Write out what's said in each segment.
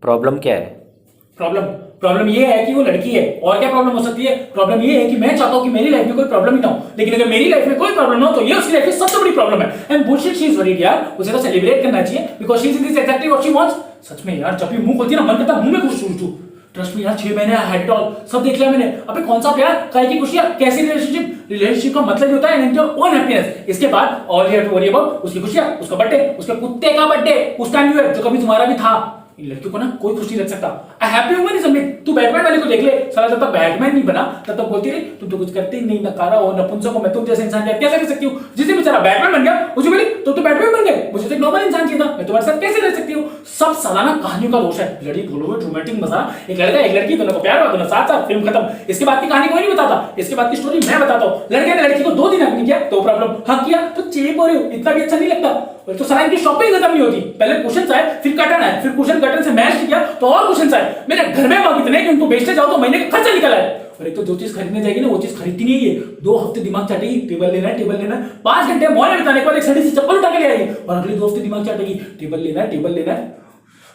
Problem क्या है? Problem problem ये है कि वो लड़की है। और क्या प्रॉब्लम हो सकती है? प्रॉब्लम ये है कि मैं चाहता हूं कि मेरी लाइफ में कोई प्रॉब्लम ही ना हो, लेकिन अगर मेरी लाइफ में कोई प्रॉब्लम ना हो तो ये उसकी लाइफ की सबसे बड़ी प्रॉब्लम है। And bullshit she is worried यार, उसे तो सेलिब्रेट करना चाहिए because she is in this exactly what she wants. सच में यार, जब भी मुंह खोलती है ना मन करता है मुंह में कुछ सूझ। ट्रस्ट मी यार, 6 महीने हैड इट ऑल, सब देख लिया मैंने। अबे कौन सा प्यार, काय की खुशियां, कैसी रिलेशनशिप का मतलब ही होता है एंड योर ओन हैप्पीनेस। इसके बाद all you have to worry about उसकी खुशियां, उसका बर्थडे, उसके कुत्ते का बर्थडे, उसका न्यू ईयर जो कभी तुम्हारा भी था। इन लड़कियों को ना कोई खुश नहीं रख सकता। आई हैप्पी वुमन इज अ, तू बैटमैन वाले को देख ले, साला जब तक बैटमैन नहीं बना तब तक बोलती रही तुम तो कुछ करते ही नहीं, नकारा हो, नपुंसक हो, मैं तुम जैसे इंसान कैसे कर सकती हूँ। जिसे बेचारा बैटमैन बन गया उसे बोली तो बैटमैन बन गए, मुझे तो एक नॉर्मल इंसान चाहिए था, मैं तुम्हारे साथ कैसे रह सकती हूँ। सब सालाना कहानियों का दोष है। लड़ी बोलो रोमांटिक मजा, एक लड़का एक लड़की दोनों को प्यार हुआ, दोनों साथ साथ, फिल्म खत्म। इसके बाद की कहानी कोई नहीं बताता, इसके बाद की स्टोरी मैं बताता हूँ। लड़के ने लड़की को 2 दिन हक नहीं किया तो प्रॉब्लम, हक किया तो चेप हो रही हो, इतना भी अच्छा नहीं लगता। और तो सारा इनकी शॉपिंग खत्म नहीं होती, पहले कुशन आए, फिर कर्टन आए, फिर कुशन कर्टन से मैच किया तो और कुशन आए। मेरे घर में वहां इतने कि उनको बेचते जाओ तो महीने का खर्चा निकल आए। और एक तो जो चीज खरीदने जाएगी ना वो चीज खरीदती नहीं है, 2 हफ्ते दिमाग चाटेगी, टेबल लेना है, टेबल लेना है, 5 घंटे मॉल में बिताने के बाद एक सड़ी सी चप्पल उठा के ले आएगी और अगले 2 हफ्ते दिमाग चाटेगी, टेबल लेना है, टेबल लेना है।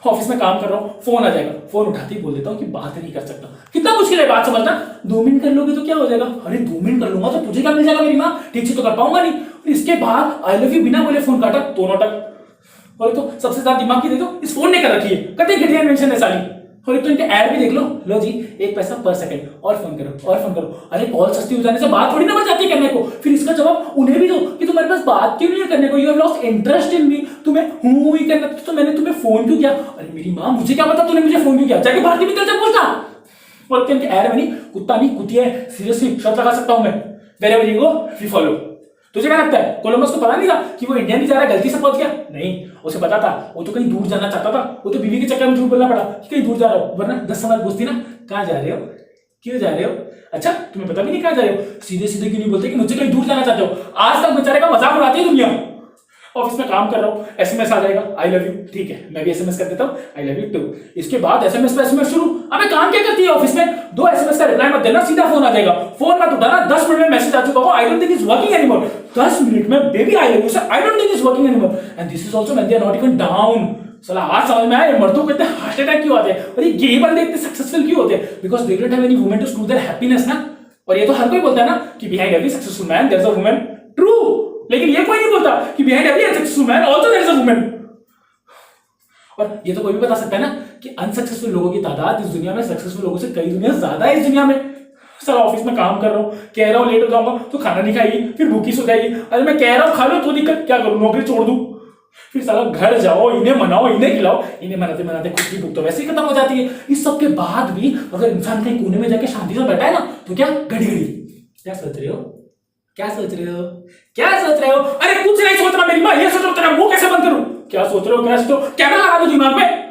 ऑफिस में काम कर रहा हूँ, फोन आ जाएगा, फोन उठाते ही बोल देता हूँ कि बात नहीं कर सकता। कितना मुश्किल है बात समझना। 2 मिनट कर लोगे तो क्या हो जाएगा? अरे 2 मिनट कर लूंगा तो तुझे क्या मिल जाएगा मेरी माँ, ठीक से तो कर पाऊंगा नहीं। इसके बाद आई लव यू बिना बोले फोन काटा, दोनों टक। और तो सबसे ज्यादा दिमाग की देखो इस फोन ने कर रखी है, कतई घटिया इन्वेंशन है सारी। और तो इनके ऐड भी देख लो जी 1 पैसा पर सेकंड, और फोन करो और फोन करो। अरे कॉल सस्ती हो जाने से बात थोड़ी ना बच जाती है करने को। फिर इसका जवाब उन्हें भी दो कि तुम्हारे पास बात क्यों नहीं है करने को, you have lost interest in me. तुम्हें हूं ही करना तो मैंने तुम्हें फोन क्यों किया? अरे मेरी माँ मुझे क्या पता तूने मुझे फोन क्यों किया, जाके भारतीय मित्र से पूछना। और इनके ऐड में नहीं, कुत्ता नहीं कुतिया है, सीरियसली शर्त लगा सकता हूं मैं। Wherever you go we follow. तुझे क्या लगता है कोलंबस को पता नहीं था कि वो इंडिया नहीं जा रहा, गलती से पहुंच गया? नहीं, उसे पता था, वो तो कहीं दूर जाना चाहता था। वो तो बीवी के चक्कर में झूठ बोलना पड़ा कि कहीं दूर जा रहा हो, वरना 10 सवाल पूछती ना, कहाँ जा रहे हो, क्यों जा रहे हो, अच्छा तुम्हें पता भी नहीं कहाँ जा रहे हो, सीधे सीधे क्यों नहीं बोलते कि मुझे कहीं दूर जाना चाहते हो। आज तक बेचारे का मजाक उड़ाती है दुनिया। ऑफिस में काम कर रहा हूँ, एसएमएस आ जाएगा आई लव यू, ठीक है मैं भी एसएमएस कर देता हूँ आई लव यू टू। इसके बाद एसएमएस पे एसएमएस शुरू। अबे काम क्या करती है ऑफिस में? 2 एसएमएस का रिप्लाई मत देना, सीधा फोन आ जाएगा, फोन मत उठाना, 10 मिनट में मैसेज आ चुका हो, I don't think it's working anymore. 10 minute में baby I love you sir, I don't think it's working anymore and this is also when they are not even down. साला आज समझ में आया मर्दों को इतने हार्ट अटैक क्यों आते हैं और ये गे बंदे इतने सक्सेसफुल क्यों होते हैं? Because they don't have any woman to screw their happiness ना। और ये तो हर कोई बोलता है ना कि behind every successful man there is a woman, true, लेकिन ये कोई नहीं बोलता कि behind every successful man also there is a woman. और ये तो कोई भी बता सकता है ना कि अनसक्सेसफुल लोगों की तादाद इस दुनिया में सक्सेसफुल लोगों से कई दुनिया ज्यादा है इस दुनिया में। साला ऑफिस में काम कर रहा हूँ, कह रहा हूँ लेट हो जाऊंगा तो खाना नहीं खाएगी, फिर भूखी सो जाएगी। अरे मैं कह रहा हूँ खा लो तो दिक्कत, क्या करूँ, नौकरी छोड़ दूं? फिर साला घर जाओ, इन्हें मनाओ, इन्हें खिलाओ, इन्हें मनाते मनाते खुद की भूख तो वैसे ही खत्म हो जाती है। इस सब के बाद भी अगर इंसान कहीं कोने में जाके शांति से बैठा है ना तो क्या घड़ी घड़ी क्या सोच रहे हो, क्या सोच रहे हो, क्या सोच रहे हो? अरे कुछ नहीं सोच रहा मेरी माँ, ये सोच रहा तेरा मुंह कैसे बंद करूं, क्या सोच रहे हो, क्या सोच रहे हो, कैमरा लगा दो दिमाग में।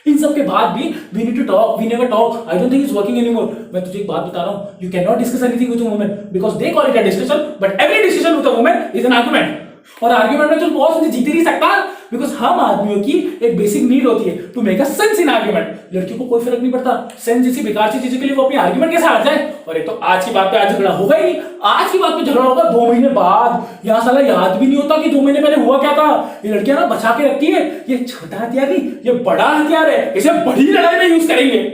इन सब के बाद भी we need to talk, we never talk, I don't think it's working anymore. मैं तुझे एक बात बता रहा हूं, you can not discuss anything with a woman because they call it a discussion, but every decision with a woman is an argument. और argument में तो बहुत जीत नहीं सकता बिकॉज़ हम आदमियों की एक बेसिक नीड होती है to make a sense in argument. लड़कियों को कोई फर्क नहीं पड़ता सेंस जैसी बेकार सी चीजों के लिए वो अपनी आर्गुमेंट कैसे हार जाए। और एक तो आज की बात पे आज झगड़ा होगा ही नहीं, आज की बात पे झगड़ा होगा 2 महीने बाद। यहाँ साला याद भी नहीं होता कि 2 महीने पहले हुआ क्या था। ये लड़कियां ना बचा के रखती है, ये छोटा हथियार नहीं ये बड़ा हथियार है, इसे बड़ी लड़ाई में यूज करेंगे।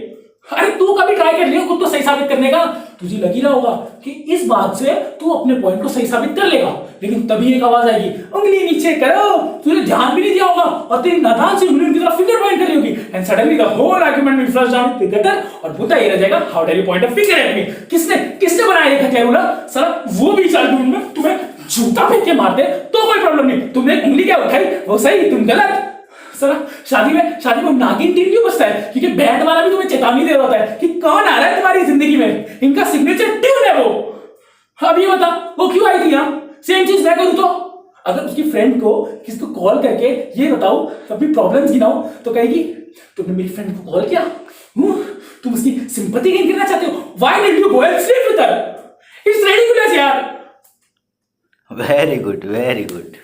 अरे तू कभी ट्राई कर लियो खुद को सही साबित करने का, तुझे लग ही रहा होगा कि इस बात से तू अपने पॉइंट को सही साबित कर लेगा, लेकिन तभी एक आवाज आएगी उंगली नीचे करो, तूने ध्यान भी नहीं दिया होगा और तेरी नादान सी उंगली उनकी तरफ फिंगर पॉइंट कर रही होगी and suddenly the whole argument will flush down the gutter और मुद्दा ये रह जाएगा how dare you point a finger at me. किसने किसने बनाया ये हथियार? साला वो भी चाल में तुम्हें जूता फेंक के मारते तो कोई प्रॉब्लम नहीं, तुमने उंगली क्या उठाई वो सही तुम गलत। सर शादी में नागिन टीम क्यों बसता है? क्योंकि बैंड वाला भी तुम्हें चेतावनी दे रहा होता है कि कौन आ रहा है तुम्हारी जिंदगी में, इनका सिग्नेचर ट्यून है वो। अब ये बता वो क्यों आई थी यहाँ? सेम चीज मैं करूँ तो अगर उसकी फ्रेंड को किसी को कॉल करके ये बताओ अपनी प्रॉब्लम्स गिनाओ तो कहेगी तुमने मेरी फ्रेंड को कॉल किया, तुम उसकी सिंपैथी गेन करना चाहते हो, why did you go and sleep with her? It's ridiculous यार। Very good very good.